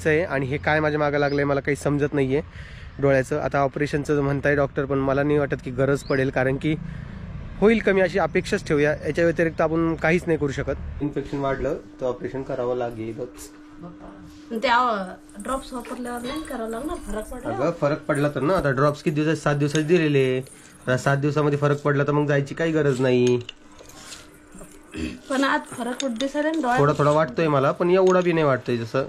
आहे आणि हे काय माझ्या मागे लागलंय मला काही समजत नाहीये डोळ्याचं। आता ऑपरेशनचं म्हणताय डॉक्टर, पण मला नाही वाटत की गरज पडेल, कारण की होईल कमी अशी अपेक्षाच ठेवूया। याच्या व्यतिरिक्त आपण काहीच नाही करू शकत। इन्फेक्शन वाढलं तर ऑपरेशन करावं लागेलच। ड्रॉप्स वापरल्यावर नाही करावं लागणार, फरक पडला। अगं फरक पडला तर ना, आता ड्रॉप्स किती दिवस 7 दिवसाचे दिलेले, 7 दिवसामध्ये फरक पडला तर मग जायची काही गरज नाही। पण आज फरक दिसायला थोडा थोडा वाटतोय मला, पण एवढा बी नाही वाटतोय जसं।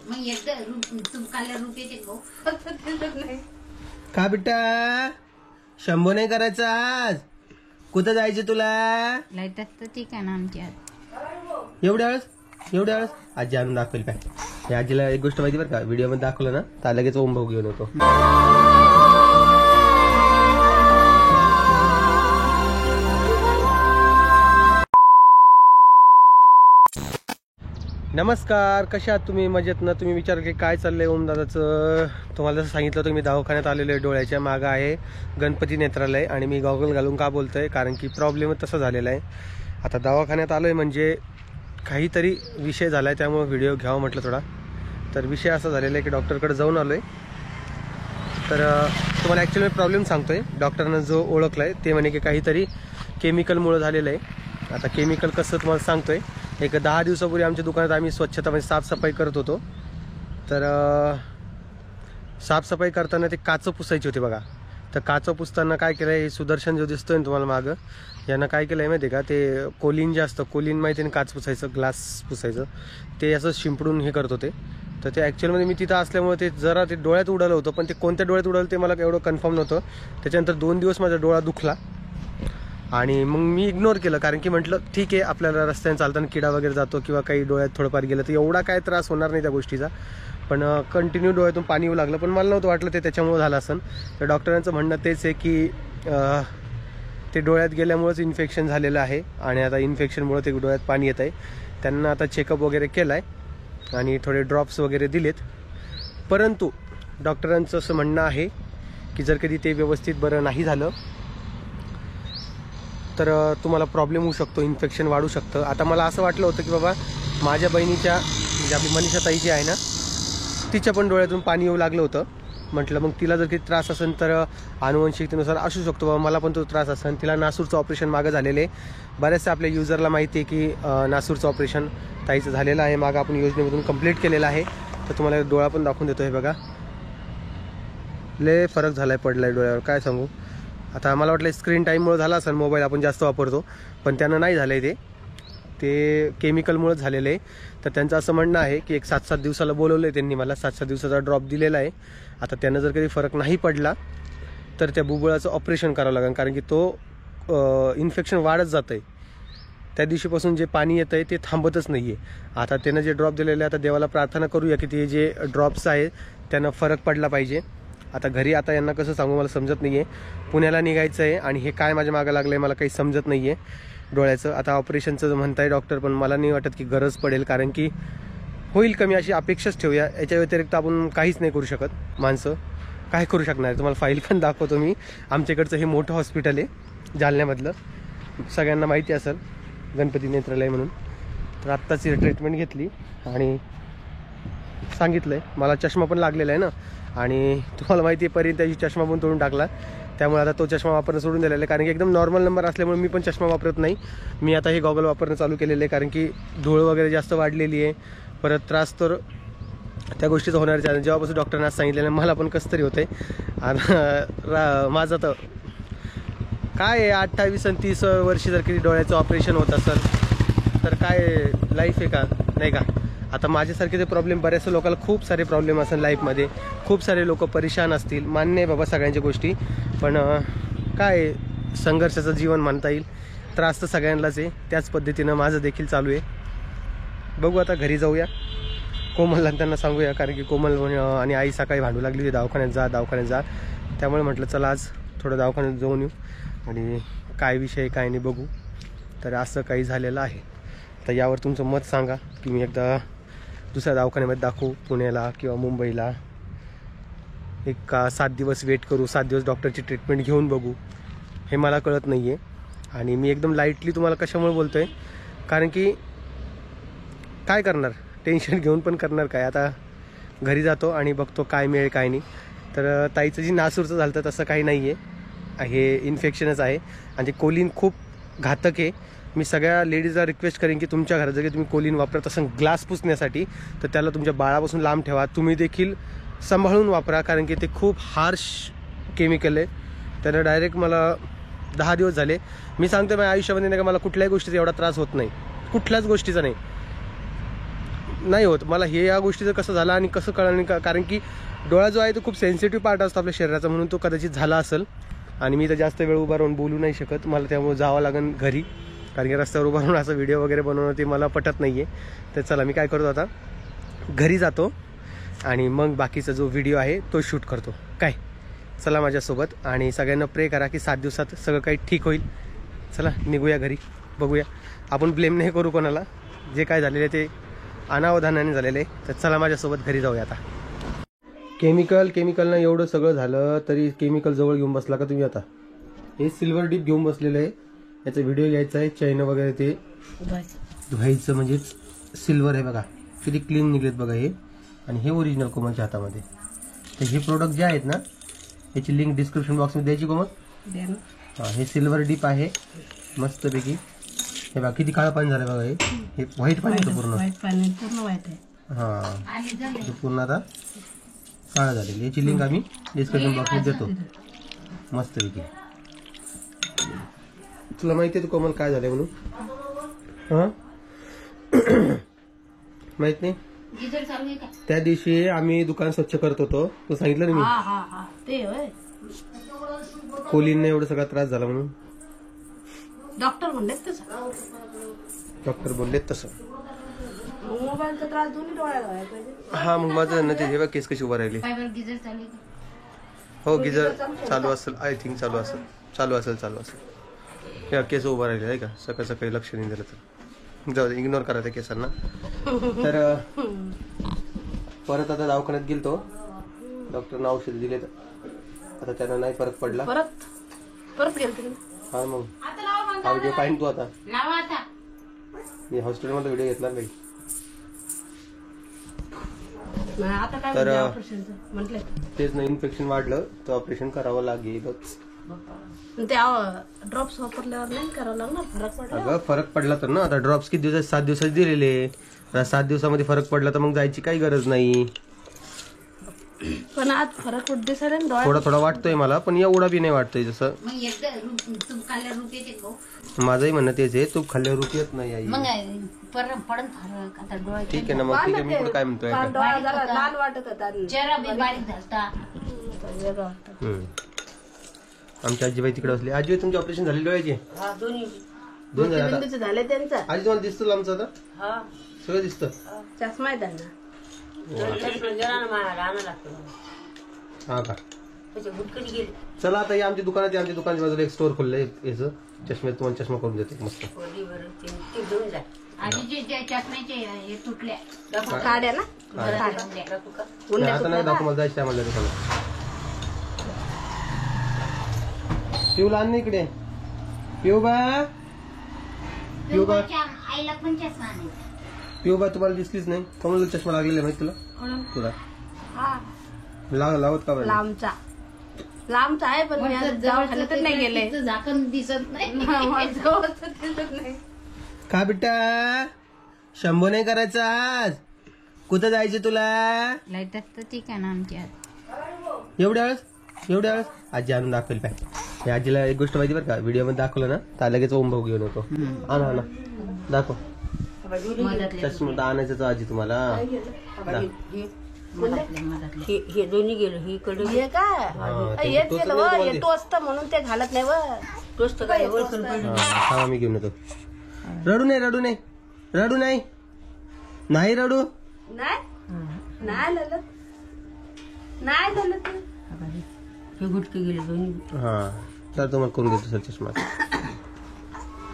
का बेटा शंभू नाही करायचा आज? कुठं जायचं तुला? ठीक आहे ना आमची एवढ्या वेळेस आजी आणून दाखवेल काय? हे आजीला एक गोष्ट माहिती बरं का, व्हिडिओ मध्ये दाखवलं ना तर लगेच ओम भाऊ घेऊन येतो। नमस्कार, कशा आहात तुम्ही? मजेत ना? तुम्ही विचार की काय चाललंय ओम दादाचं? तुम्हाला जसं सांगितलं होतं मी दवाखान्यात आलेलो आहे। डोळ्याच्या मागं आहे गणपती नेत्रालय आणि मी गॉगल घालून का बोलतोय, कारण की प्रॉब्लेम तसा झालेला आहे। आता दवाखान्यात आलोय म्हणजे काहीतरी विषय झालाय, त्यामुळे व्हिडिओ घ्यावा म्हटलं थोडा। तर विषय असा झालेला आहे की डॉक्टरकडे जाऊन आलोय। तर तुम्हाला ॲक्च्युअली प्रॉब्लेम सांगतोय। डॉक्टरनं जो ओळखलाय ते म्हणे की काहीतरी केमिकलमुळे झालेलं आहे। आता केमिकल कसं तुम्हाला सांगतोय, एक 10 दिवसापूर्वी आमच्या दुकानात आम्ही स्वच्छता म्हणजे साफसफाई करत होतो। तर साफसफाई करताना ते काचं पुसायची होती बघा। तर काचं पुसताना काय केलं आहे, सुदर्शन जो दिसतोय ना तुम्हाला मागं, यांना काय केलं आहे माहिती आहे का, ते कोलिन जे असतं, कोलिन माहिती आहे, काच पुसायचं, ग्लास पुसायचं, ते असं शिंपडून हे करत होते। तर ते ॲक्च्युअलमध्ये मी तिथं असल्यामुळे ते जरा ते डोळ्यात उडालं होतं, पण ते कोणत्या डोळ्यात उडालं ते मला एवढं कन्फर्म नव्हतं। त्याच्यानंतर 2 दिवस माझा डोळा दुखला आणि मग मी इग्नोर केलं, कारण की म्हटलं ठीक आहे, आपल्याला रस्त्याने चालताना किडा वगैरे जातो किंवा काही डोळ्यात थोडंफार गेलं तर एवढा काय त्रास होणार नाही त्या गोष्टीचा। पण कंटिन्यू डोळ्यातून पाणी येऊ लागलं, पण मला नव्हतं वाटलं ते त्याच्यामुळे झालं असेल। तर डॉक्टरांचं म्हणणं तेच आहे की ते डोळ्यात गेल्यामुळेच इन्फेक्शन झालेलं आहे आणि आता इन्फेक्शनमुळे ते डोळ्यात पाणी येत आहे। त्यांना आता चेकअप वगैरे केला आहे आणि थोडे ड्रॉप्स वगैरे दिलेत, परंतु डॉक्टरांचं असं म्हणणं आहे की जर कधी ते व्यवस्थित बरं नाही झालं तर तुम्हाला प्रॉब्लेम होऊ शकतो, इन्फेक्शन वाढू शकतं। आता मला असं वाटलं होतं की बाबा माझ्या बहिणीच्या म्हणजे आपली मनीषा ताई जी आहे ना, तिच्या पण डोळ्यातून पाणी येऊ लागलं होतं। म्हटलं मग तिला जर काही त्रास असेल तर आनुवंशिकतेनुसार असू शकतो बाबा, मला पण तो त्रास असेल। तिला नासूरचं ऑपरेशन मागं झालेलं आहे। बऱ्याचशा आपल्या युजरला माहिती आहे की नासूरचं ऑपरेशन ताईचं झालेलं आहे, मागं आपण योजनेमधून कंप्लीट केलेलं आहे। तर तुम्हाला डोळा पण दाखवून देतो, हे बघा लय फरक झालाय, पडलाय डोळ्यावर, काय सांगू। आता मला वाटलं स्क्रीन टाईममुळे झाला असेल, मोबाईल आपण जास्त वापरतो, पण त्यांना नाही झालं आहे, ते केमिकलमुळेच झालेलं आहे। तर त्यांचं असं म्हणणं आहे की एक 7-7 दिवसाला बोलवलं आहे त्यांनी मला, 7-7 दिवसाचा ड्रॉप दिलेला आहे। आता त्यांना जर कधी फरक नाही पडला तर त्या बुबुळाचं ऑपरेशन करावं लागेल, कारण की तो इन्फेक्शन वाढत जातं आहे। त्या दिवशीपासून जे पाणी येतं आहे ते थांबतच नाही आहे। आता त्यांना जे ड्रॉप दिलेले आहे, आता देवाला प्रार्थना करूया की ते जे ड्रॉप्स आहेत त्यांना फरक पडला पाहिजे। आता घरी आता यांना कसं सांगू मला समजत नाही आहे, पुण्याला निघायचं आहे आणि हे काय माझ्या मागं लागलं आहे मला काही समजत नाही आहे डोळ्याचं। आता ऑपरेशनचं म्हणताय डॉक्टर, पण मला नाही वाटत की गरज पडेल, कारण की होईल कमी अशी अपेक्षाच ठेवूया। याच्या व्यतिरिक्त आपण काहीच नाही करू शकत, माणसं काय करू शकणार आहे। तुम्हाला फाईल पण दाखवतो मी, आमच्याकडचं हे मोठं हॉस्पिटल आहे जालन्यामधलं, सगळ्यांना माहिती असेल, गणपती नेत्रालय म्हणून। तर आत्ताच ट्रीटमेंट घेतली आणि सांगितलं आहे, मला चष्मा पण लागलेला आहे ना, आणि तुम्हाला माहिती आहे पर्यंत त्याची चष्मा पण तोडून टाकला, त्यामुळे आता तो चष्मा वापरणं सोडून दिलेला आहे, कारण की एकदम नॉर्मल नंबर असल्यामुळे मी पण चष्मा वापरत नाही। मी आता हे गॉगल वापरणं चालू केलेलं आहे, कारण की धूळ वगैरे जास्त वाढलेली आहे, परत त्रास तर त्या गोष्टीचा होणार आहे। जेव्हापासून डॉक्टरने सांगितलेलं मला पण कसं तरी होतं आहे। आणि माझं तर काय आहे, 28 आणि 30 वर्षी जर कधी डोळ्याचं ऑपरेशन होत असेल तर काय लाईफ आहे का, नाही का? आता माझ्यासारखे ते प्रॉब्लेम बऱ्याचशा लोकांना खूप सारे प्रॉब्लेम असेल लाईफमध्ये, खूप सारे लोक परेशान असतील, मान्य आहे बाबा सगळ्यांच्या गोष्टी, पण काय संघर्षाचं जीवन म्हणता येईल। त्रास तर सगळ्यांनाच आहे, त्याच पद्धतीनं माझं देखील चालू आहे। बघू आता घरी जाऊया, कोमलला त्यांना सांगूया, कारण की कोमल आणि आई सकाळी भांडू लागली होती दवाखान्यात जा, त्यामुळे म्हटलं चला आज थोडं दवाखान्यात जाऊन येऊ आणि काय विषय काय नाही बघू। तर असं काही झालेलं आहे। तर यावर तुमचं मत सांगा की मी एकदा दुसऱ्या दवाखान्यामध्ये दाखवू, पुण्याला किंवा मुंबईला, एक 7 दिवस वेट करू, 7 दिवस डॉक्टरची ट्रीटमेंट घेऊन बघू, हे मला कळत नाही आहे। आणि मी एकदम लाईटली तुम्हाला कशामुळे बोलतो आहे, कारण की काय करणार, टेन्शन घेऊन पण करणार काय। आता घरी जातो आणि बघतो काय मिळेल काय नाही. तर ताईचं जी नासूरचं झालं तसं काही नाही आहे, हे इन्फेक्शनच आहे आणि ते कोलिन खूप घातक आहे. मी सगळ्या लेडीजला रिक्वेस्ट करेन की तुमच्या घरात जर तुम्ही कोलिन वापरत असाल ग्लास पुसण्यासाठी तर त्याला तुमच्या बाळापासून लांब ठेवा. तुम्ही देखील सांभाळून वापरा, कारण की ते खूप हार्श केमिकल आहे. त्यानं डायरेक्ट मला 10 दिवस झाले, मी सांगतो माझ्या आयुष्यामध्ये नाही का मला कुठल्याही गोष्टीचा एवढा त्रास होत नाही, कुठल्याच गोष्टीचा नाही होत मला. हे या गोष्टीचं कसं झालं आणि कसं कळलं नाही, कारण की डोळा जो आहे तो खूप सेन्सिटिव्ह पार्ट असतो आपल्या शरीराचा, म्हणून तो कदाचित झाला असेल. आणि मी तर जास्त वेळ उभा राहून बोलू नाही शकत, मला त्यामुळे जावं लागेल घरी, कारण की रस्त्यावर उभा राहून असं व्हिडिओ वगैरे बनवणं ते मला पटत नाही आहे. तर चला मी काय करतो आता, घरी जातो आणि मग बाकीचा जो व्हिडिओ आहे तो शूट करतो. काय चला माझ्यासोबत, आणि सगळ्यांना प्रे करा की 7 दिवसात सगळं काही ठीक होईल. चला निघूया घरी, बघूया. आपण ब्लेम नाही करू कोणाला, जे काय झालेलं ते अनावधानाने झालेलं आहे. तर चला माझ्यासोबत घरी जाऊया. आता केमिकलनं एवढं सगळं झालं तरी केमिकल जवळ घेऊन बसला का तुम्ही. आता हे सिल्वर डीप घेऊन बसलेलं आहे, याचा व्हिडिओ घ्यायचा आहे. चैन वगैरे ते धुवायचं, म्हणजे सिल्वर आहे बघा किती क्लीन निघलेत बघा हे. आणि हे ओरिजिनल कोमलच्या हातामध्ये. तर हे प्रोडक्ट जे आहेत ना याची लिंक डिस्क्रिप्शन बॉक्समध्ये द्यायची कोमल. हां हे सिल्वर डीप आहे मस्तपैकी. हे बघा किती काळं पाणी झालं बघा. हे व्हाईट पाणी होतं पूर्ण, हां पूर्ण आता काळं झालेलं. याची लिंक आम्ही डिस्क्रिप्शन बॉक्समध्ये देतो मस्तपैकी. तुला माहिती आहे तू कोमल काय झालंय म्हणून. हां माहित नाही. त्या दिवशी आम्ही दुकान स्वच्छ करत होतो, तो सांगितलं ना मी कोलिनने एवढा सगळा त्रास झाला म्हणून. डॉक्टर बोललेत तसं. मोबाईलचा त्रास दोन्ही डोळ्याला व्हायला पाहिजे. हा मग माझं ना ते जेव्हा केस कशी उभा राहिली. हो गिझर चालू असेल, आय थिंक चालू असेल. या केस उभा राहिले आहे का, सकाळ सकाळी लक्ष नाही दिलं तर जाऊ दे, इग्नोर करा त्या केसांना. तर परत आता दवाखान्यात गेलतो, डॉक्टरनं औषध दिले तर आता त्यांना नाही फरक पडला. परत गेलो. हा मग हा व्हिडिओ पाहिजे तू आता. मी हॉस्पिटलमध्ये व्हिडिओ घेतला नाही. तर तेच ना इन्फेक्शन वाढलं तर ऑपरेशन करावं लागेलच. ड्रॉप्स वापरल्यावर नाही करावं लागणार, फरक पडला. अगं फरक पडला तर ना, आता ड्रॉप्स किती दिवसात 7 दिवसात दिलेले, 7 दिवसामध्ये फरक पडला तर मग जायची काही गरज नाही. पण आज फरक दिसायला थोडा थोडा वाटतोय मला, पण एवढा बी नाही वाटतोय. जसं माझंही म्हणणं तेच आहे, तूप खाल्ल्यावर रूप येत नाही. ठीक आहे ना मग, ठीक आहे. मी पुढे काय म्हणतोय, लाल वाटत होता. आमची आजीबाई तिकडे असली. आजीबाई तुमचे ऑपरेशन झाले डोळ्याचे? दोन झाले त्यांचा. आजी तुम्हाला दिसतं आमचं आता सगळं दिसतं. चष्मा आहे त्यांना. हा का. चला आता आमच्या दुकानात, आमच्या दुकानाच्या बाजूला एक स्टोर खोललंय याचं, चष्मे तुम्हाला चष्मा करून देते मस्त. आता नाही दाखव, मला जायचं आहे मला दुकानात. पिऊला आण इकडे. पिऊबा तुम्हाला दिसलीच नाही. कमला चष्मा लागलेला माहिती तुला लावत का बरं. लांबचा आहे पण दवाखान्यात नाही गेले, झाकण दिसत नाही. का बेटा शंभू नाही करायचं आज. कुठं जायचं तुला. लाईट असतं ठीक आहे ना आमची आज. एवढ्या वेळेस आजी आणून दाखवेल पाय. हे आजीला एक गोष्ट माहिती बरं का, व्हिडिओ मध्ये दाखवलं ना तर लगेच ओम भाऊ घेऊन येतो. आणा दाखव चष्मा आणायचं आजी तुम्हाला. हे दोन्ही गेलो, ही कडे हे काय येत गेलं येतो असतं म्हणून ते घालत नाही. टोस्ट काय मी घेऊन येतो. रडू नाही रडू नाही रडू नाही हे गुटके गेले दोन्ही. हा तर तुम्हाला करून देतो सर चष्मा.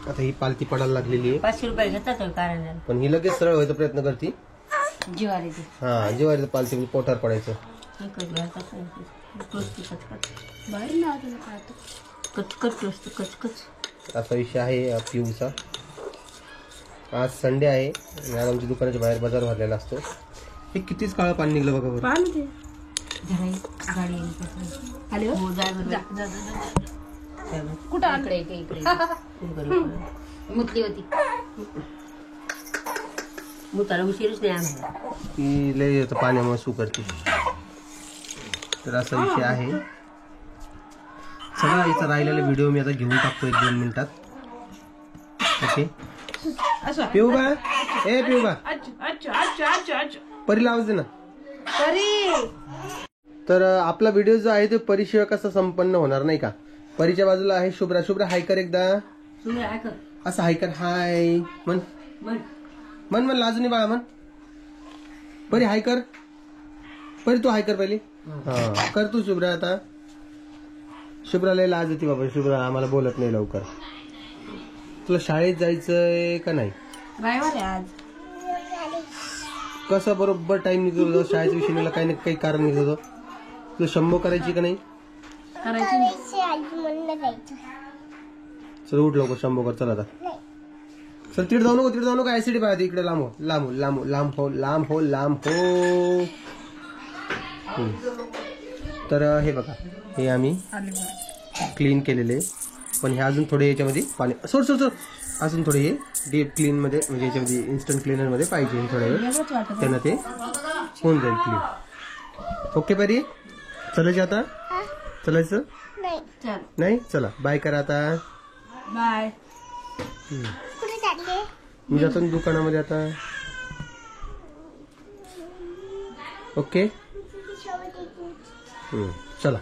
आता ही पालती पडायला लागलेली आहे. 500 रुपये घेतात कारण, पण ही लगेच सरळ व्हायचा प्रयत्न करते. जिवारी हा जिवारी पालती पोटावर पडायचं. असा विषय आहे पिऊचा. आज संडे आहे आणि आज आमच्या दुकानाच्या बाहेर बाजार भरलेला असतो. हे कितीच काळं पाणी निघलं बघा बरं. कुठं मुतली होती. मुताला उशीरच नाही आम्हाला. ती लय येतं पाण्यामुळे सू करते. तर असा विषय आहे. चला इथं राहिलेला व्हिडिओ मी आता घेऊन टाकतो 1-2 मिनिटात. ओके पिऊ बा, ए पिऊ बा, परीला आवाज दे ना. तर आपला व्हिडिओ जो आहे तो परीशिवाय कसा संपन्न होणार नाही का. परीच्या बाजूला आहे शुभ्रा. शुभ्रा हाय कर एकदा. असं हाय कर. हाय म्हण म्हण म्हण लाजून बाळा म्हण. परी हाय कर. परी तू हाय कर पहिली. हा कर तू शुभ्रा. आता शुभ्राला लाज होती बाबा. शुभ्रा आम्हाला बोलत नाही लवकर. तुला शाळेत जायचंय का नाही. आज कसं बरोबर टाइम निघतो शाळेच्या विषयीला काही ना काही कारण निघतो. तुला शंभो करायची का नाही. चल उठ लवकर शंभो कर. चल आता चल. तिकडे जाऊ नको. तिकडे जाऊ नको. ऍसिड पाहते इकडे. लांब हो लांब लांब लांब हो लांब हो लांब हो. तर हे बघा हे आम्ही क्लीन केलेले. पण हे अजून थोडे याच्यामध्ये पाणी सोड सोड सोड. अजून थोडे हे डीप क्लीन मध्ये म्हणजे याच्यामध्ये इन्स्टंट क्लीनर मध्ये पाहिजे थोडे वेळ. त्यांना ते होऊन जाईल क्लीन. ओके परी चलायचं आता. चलायचं नाही. चला बाय करा आता. बाय. मी जातो ना दुकानामध्ये आता. ओके चला.